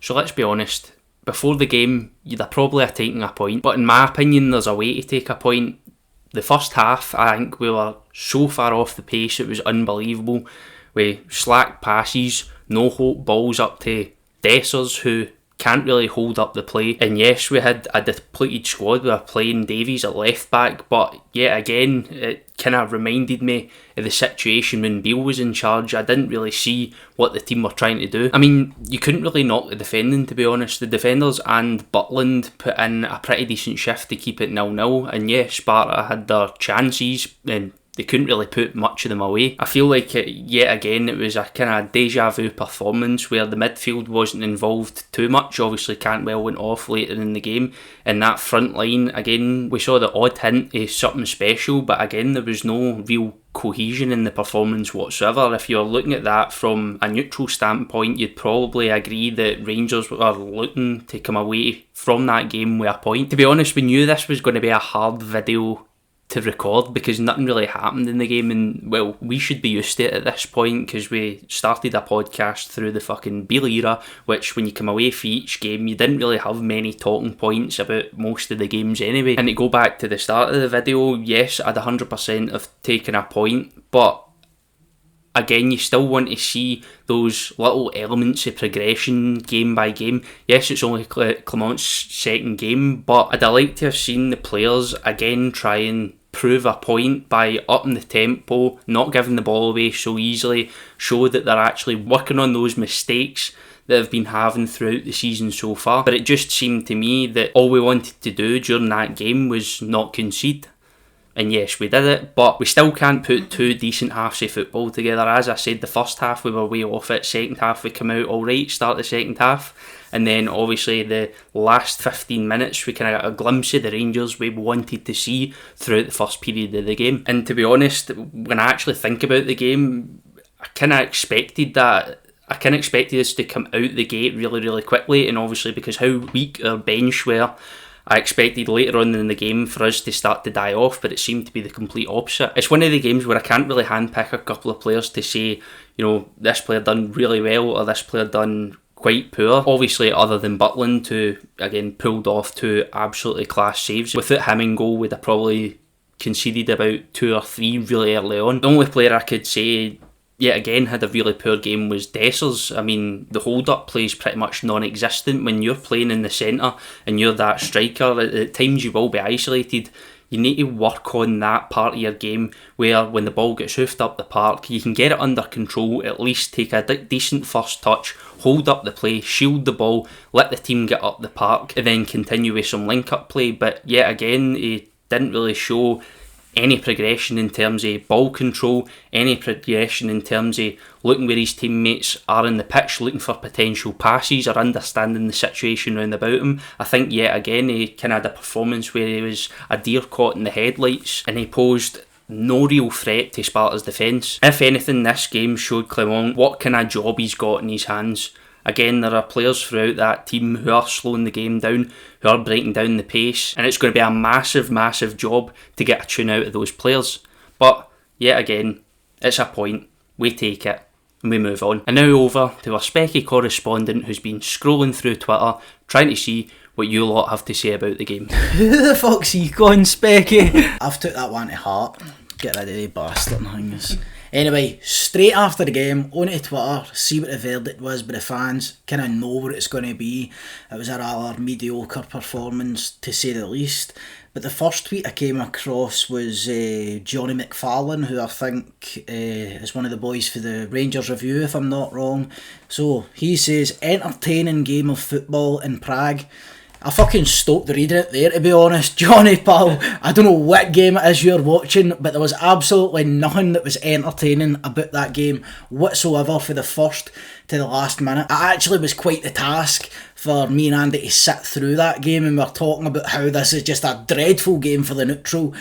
So let's be honest, before the game, you'd have probably have taken a point. But in my opinion, there's a way to take a point. The first half, I think we were so far off the pace, it was unbelievable. With slack passes, no hope balls up to Dessers, who can't really hold up the play. And yes, we had a depleted squad. We were playing Davies at left back, but yet again, it kind of reminded me of the situation when Beale was in charge. I didn't really see what the team were trying to do. I mean, you couldn't really knock the defending, to be honest. The defenders and Butland put in a pretty decent shift to keep it 0-0, and yes, Sparta had their chances, and they couldn't really put much of them away. I feel like yet again it was a kind of deja vu performance where the midfield wasn't involved too much. Obviously Cantwell went off later in the game, and that front line, again, we saw the odd hint of something special, but again there was no real cohesion in the performance whatsoever. If you're looking at that from a neutral standpoint, you'd probably agree that Rangers were looking to come away from that game with a point. To be honest, we knew this was going to be a hard video to record because nothing really happened in the game, and well, we should be used to it at this point because we started a podcast through the fucking Beale era, which when you come away for each game you didn't really have many talking points about most of the games anyway. And to go back to the start of the video, yes, I'd 100% have taken a point, but again, you still want to see those little elements of progression game by game. Yes, it's only Clement's second game, but I'd like to have seen the players again try and prove a point by upping the tempo, not giving the ball away so easily, show that they're actually working on those mistakes that they've been having throughout the season so far. But it just seemed to me that all we wanted to do during that game was not concede. And yes, we did it, but we still can't put two decent halves of football together. As I said, the first half we were way off it, second half we come out alright, start the second half, and then obviously the last 15 minutes we kind of got a glimpse of the Rangers we wanted to see throughout the first period of the game. And to be honest, when I actually think about the game, I kind of expected that. I kind of expected us to come out the gate really, really quickly, and obviously because how weak our bench were, I expected later on in the game for us to start to die off, but it seemed to be the complete opposite. It's one of the games where I can't really handpick a couple of players to say, you know, this player done really well or this player done quite poor. Obviously, other than Butland, who again pulled off two absolutely class saves. Without him in goal, we'd have probably conceded about 2 or 3 really early on. The only player I could say yet again had a really poor game was Dessers. I mean, the hold-up play is pretty much non-existent. When you're playing in the centre and you're that striker, at times you will be isolated. You need to work on that part of your game where when the ball gets hoofed up the park, you can get it under control, at least take a decent first touch, hold up the play, shield the ball, let the team get up the park, and then continue with some link-up play. But yet again, he didn't really show any progression in terms of ball control, any progression in terms of looking where his teammates are in the pitch, looking for potential passes or understanding the situation round about him. I think yet again he kind of had a performance where he was a deer caught in the headlights and he posed no real threat to Sparta's defence. If anything, this game showed Clement what kind of job he's got in his hands. Again, there are players throughout that team who are slowing the game down, who are breaking down the pace, and it's going to be a massive, massive job to get a tune out of those players. But, yet again, it's a point, we take it, and we move on. And now over to our Specky correspondent who's been scrolling through Twitter, trying to see what you lot have to say about the game. Who the fuck's he gone, Specky? I've took that one to heart. Get rid of the bastard and things. Anyway, straight after the game, onto Twitter, see what the verdict was by the fans, kind of know what it's going to be. It was a rather mediocre performance, to say the least. But the first tweet I came across was Johnny McFarlane, who I think is one of the boys for the Rangers Review, if I'm not wrong. So, he says, entertaining game of football in Prague. I fucking stoked reading it there, to be honest. Johnny, pal, I don't know what game it is you're watching, but there was absolutely nothing that was entertaining about that game whatsoever for the first to the last minute. It actually was quite the task for me and Andy to sit through that game, and we're talking about how this is just a dreadful game for the neutral.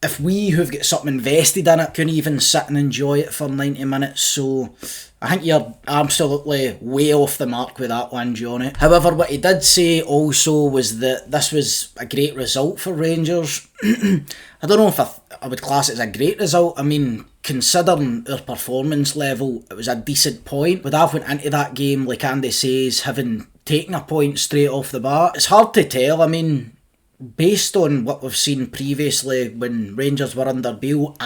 If we who've got something invested in it couldn't even sit and enjoy it for 90 minutes, so I think you're absolutely way off the mark with that one, Johnny. However, what he did say also was that this was a great result for Rangers. I don't know if I would class it as a great result. I mean, considering our performance level, it was a decent point. Would have went into that game, like Andy says, having taking a point straight off the bat? It's hard to tell. I mean, based on what we've seen previously when Rangers were under Beale,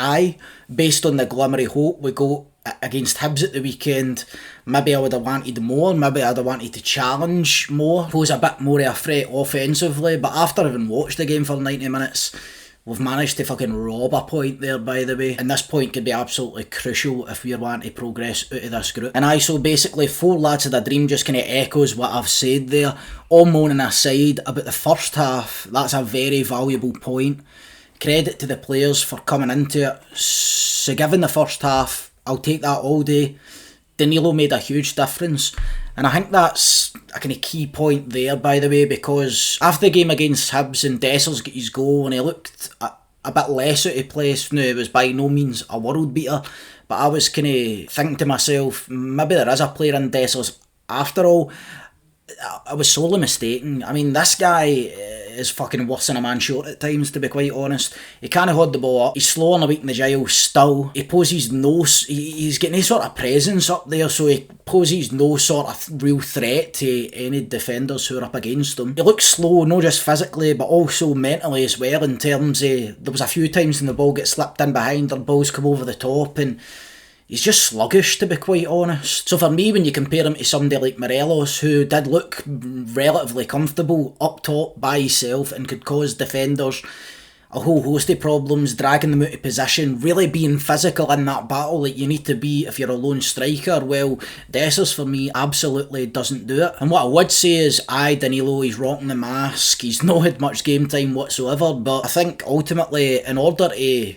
based on the glimmer of hope we got against Hibs at the weekend, maybe I would have wanted more, maybe I'd have wanted to challenge more, pose a bit more of a threat offensively, but after having watched the game for 90 minutes, we've managed to fucking rob a point there, by the way, and this point could be absolutely crucial if we want to progress out of this group. And so basically 4 lads of the dream just kind of echoes what I've said there. All moaning aside about the first half, that's a very valuable point. Credit to the players for coming into it. So given the first half, I'll take that all day. Danilo made a huge difference. And I think that's a kind of key point there, by the way, because after the game against Hibs and Dessers got his goal and he looked a bit less out of place. Now, it was by no means a world beater, but I was kind of thinking to myself, maybe there is a player in Dessers after all. I was sorely mistaken. I mean, this guy is fucking worse than a man short at times, to be quite honest. He can't hold the ball up. He's slow on the week in the jail still. He poses no... He's getting any sort of presence up there, so he poses no sort of real threat to any defenders who are up against him. He looks slow, not just physically, but also mentally as well, in terms of... There was a few times when the ball gets slipped in behind or balls come over the top, and he's just sluggish, to be quite honest. So for me, when you compare him to somebody like Morelos, who did look relatively comfortable up top by himself and could cause defenders a whole host of problems, dragging them out of position, really being physical in that battle like you need to be if you're a lone striker, well, Dessers for me absolutely doesn't do it. And what I would say is, Danilo, he's rocking the mask, he's not had much game time whatsoever, but I think ultimately, in order to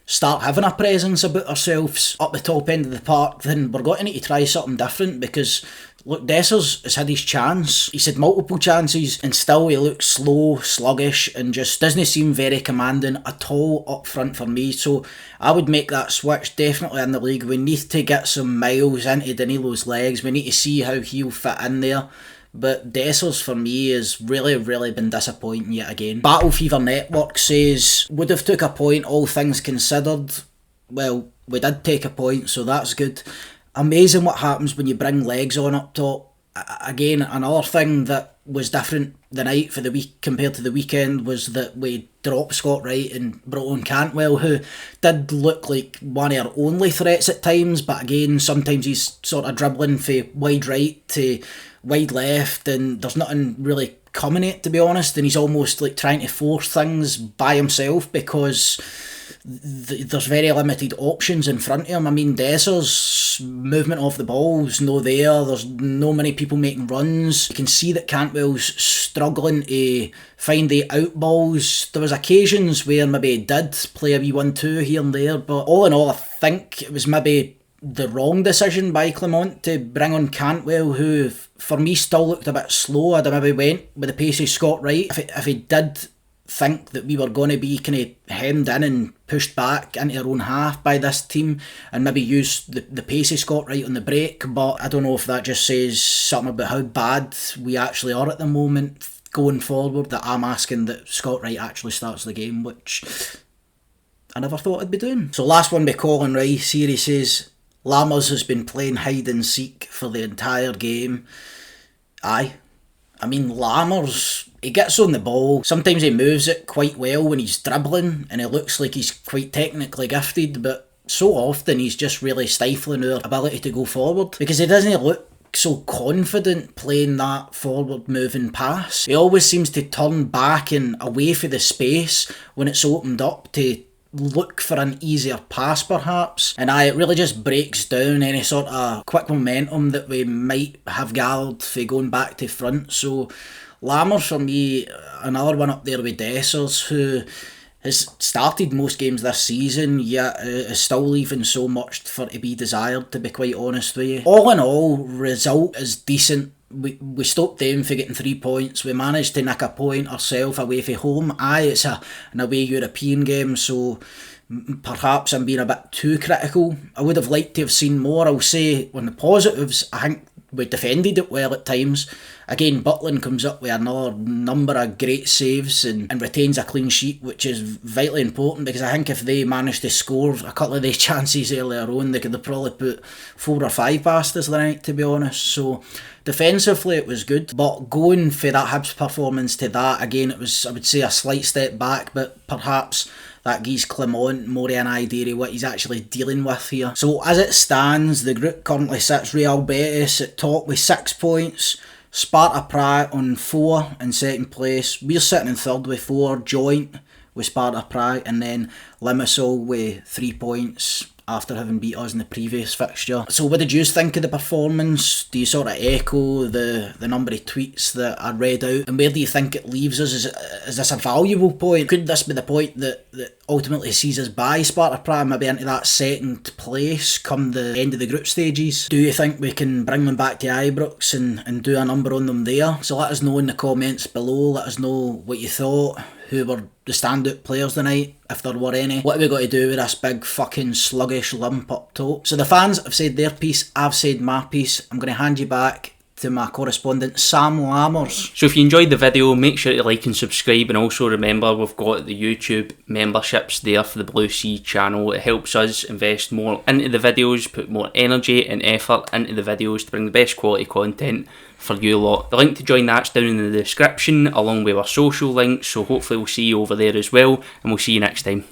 start having a presence about ourselves up the top end of the park, then we're going to need to try something different, because look, Dessers has had his chance. He's had multiple chances and still he looks slow, sluggish, and just doesn't seem very commanding at all up front for me. So I would make that switch definitely in the league. We need to get some miles into Danilo's legs. We need to see how he'll fit in there. But Dessers for me has really been disappointing yet again. Battle Fever Network says, would have took a point all things considered. Well, we did take a point, so that's good. Amazing what happens when you bring legs on up top. Again, another thing that was different the night for the week compared to the weekend was that we dropped Scott Wright and brought on Cantwell, who did look like one of our only threats at times, but again, sometimes he's sort of dribbling from wide right to wide left and there's nothing really coming at it, to be honest, and he's almost like trying to force things by himself because there's very limited options in front of him. I mean, Dessers' movement off the ball's no there, there's no many people making runs. You can see that Cantwell's struggling to find the out balls. There was occasions where maybe he did play a wee 1-2 here and there, but all in all I think it was maybe the wrong decision by Clement to bring on Cantwell, who for me still looked a bit slow. I'd have maybe went with the pace of Scott Wright if he did think that we were going to be kind of hemmed in and pushed back into our own half by this team, and maybe use the pace of Scott Wright on the break. But I don't know if that just says something about how bad we actually are at the moment going forward, that I'm asking that Scott Wright actually starts the game, which I never thought I'd be doing. So last one by Colin Rice here, he says, Lammers has been playing hide and seek for the entire game. Aye. I mean, Lammers, he gets on the ball. Sometimes he moves it quite well when he's dribbling and it looks like he's quite technically gifted, but so often he's just really stifling our ability to go forward because he doesn't look so confident playing that forward moving pass. He always seems to turn back and away from the space when it's opened up to look for an easier pass perhaps, and it really just breaks down any sort of quick momentum that we might have gathered for going back to front. So Lammers for me, another one up there with Dessers, who has started most games this season yet is still leaving so much for to be desired, to be quite honest with you. All in all, result is decent. We stopped them for getting 3 points. We managed to nick a point ourselves away from home. It's an away European game, so perhaps I'm being a bit too critical. I would have liked to have seen more. I'll say on the positives, I think we defended it well at times. Again, Butland comes up with another number of great saves and retains a clean sheet, which is vitally important, because I think if they managed to score a couple of their chances earlier on, they could have probably put 4 or 5 past us the night, to be honest. So defensively it was good, but going for that Hibs performance to that, again, it was, I would say, a slight step back, but perhaps that gives Clement more of an idea of what he's actually dealing with here. So as it stands, the group currently sits Real Betis at top with 6 points, Sparta Prague on 4 in second place. We're sitting in third with 4, joint with Sparta Prague, and then Limassol with 3 points after having beat us in the previous fixture. So what did you think of the performance? Do you sort of echo the number of tweets that I read out? And where do you think it leaves us? Is this a valuable point? Could this be the point that ultimately sees us by Sparta Prague, maybe into that second place come the end of the group stages? Do you think we can bring them back to Ibrox and do a number on them there? So let us know in the comments below. Let us know what you thought. Who were the standout players tonight, if there were any? What have we got to do with this big fucking sluggish lump up top? So the fans have said their piece, I've said my piece. I'm going to hand you back to my correspondent Sam Lammers. So if you enjoyed the video, make sure to like and subscribe, and also remember we've got the YouTube memberships there for the BlueSea channel. It helps us invest more into the videos, put more energy and effort into the videos to bring the best quality content for you lot. The link to join that's down in the description, along with our social links, so hopefully we'll see you over there as well, and we'll see you next time.